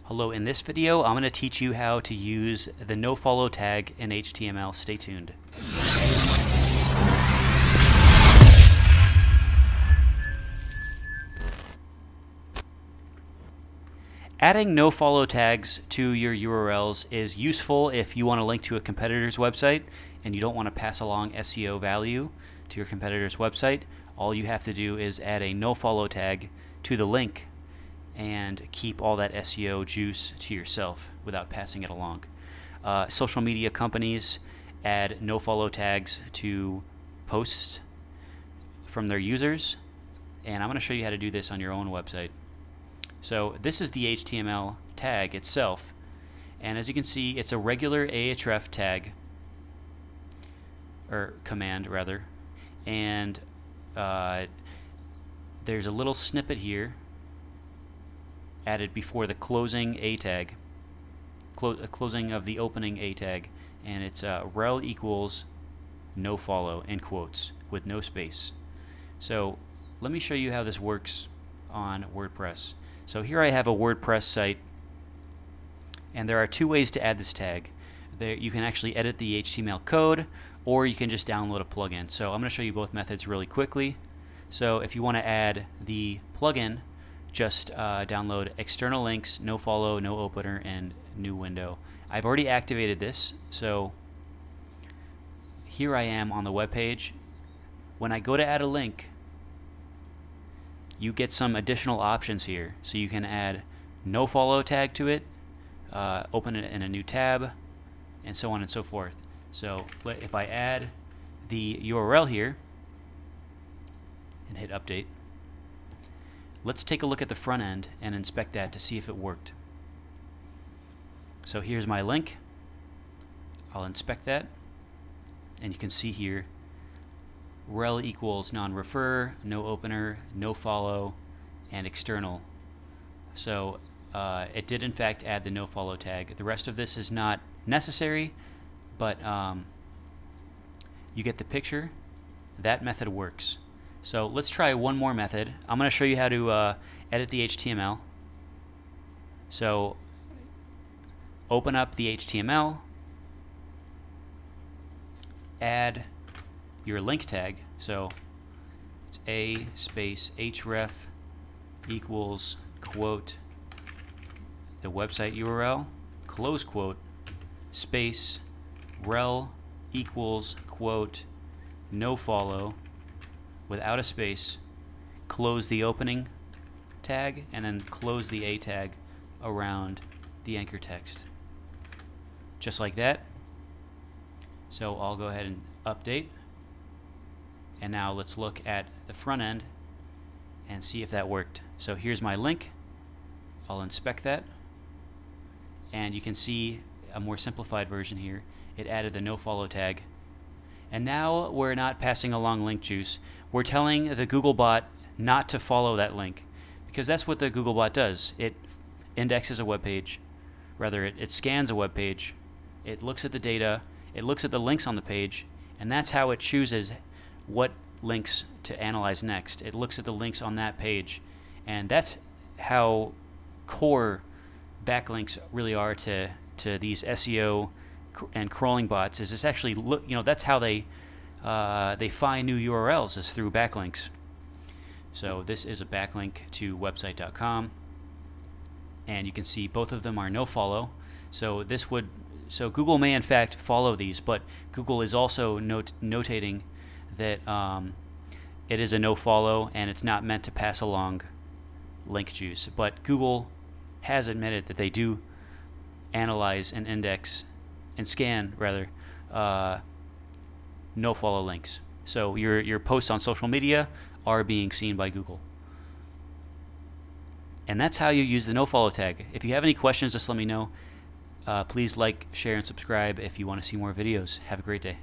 Hello, in this video I'm going to teach you how to use the nofollow tag in HTML. Stay tuned. Adding nofollow tags to your URLs is useful if you want to link to a competitor's website and you don't want to pass along SEO value to your competitor's website. All you have to do is add a nofollow tag to the link and keep all that SEO juice to yourself without passing it along. Social media companies add nofollow tags to posts from their users, and I'm going to show you how to do this on your own website. So this is the HTML tag itself, and as you can see, it's a regular Ahref tag, or command rather, and there's a little snippet here added before the closing A tag, closing of the opening A tag, and it's rel equals nofollow in quotes with no space. So let me show you how this works on WordPress. So here I have a WordPress site, and there are two ways to add this tag. You can actually edit the HTML code, or you can just download a plugin. So I'm going to show you both methods really quickly. So if you want to add the plugin, just download external links, nofollow, no opener, and new window. I've already activated this, so here I am on the web page. When I go to add a link, you get some additional options here. So you can add nofollow tag to it, open it in a new tab, and so on and so forth. So if I add the URL here and hit update, let's take a look at the front end and inspect that to see if it worked. So here's my link. I'll inspect that, and you can see here rel equals non-refer, no opener, no follow, and external. So it did in fact add the nofollow tag. The rest of this is not necessary, but you get the picture. That method works. So let's try one more method. I'm going to show you how to edit the HTML. So open up the HTML, add your link tag. So it's a space href equals quote the website URL, close quote, space rel equals quote nofollow without a space, close the opening tag, and then close the A tag around the anchor text. Just like that. So I'll go ahead and update. And now let's look at the front end and see if that worked. So here's my link. I'll inspect that. And you can see a more simplified version here. It added the nofollow tag. And now we're not passing along link juice. We're telling the Googlebot not to follow that link, because that's what the Googlebot does. It indexes a web page, rather it scans a web page, it looks at the data, it looks at the links on the page, and that's how it chooses what links to analyze next. It looks at the links on that page, and that's how core backlinks really are to these SEO and crawling bots. Is this actually that's how they find new URLs, is through backlinks. So this is a backlink to website.com, and you can see both of them are nofollow. So Google may in fact follow these, but Google is also notating that it is a nofollow and it's not meant to pass along link juice. But Google has admitted that they do analyze and index and scan rather nofollow links. So your posts on social media are being seen by Google. And that's how you use the nofollow tag. If you have any questions, just let me know. Please like, share, and subscribe if you want to see more videos. Have a great day.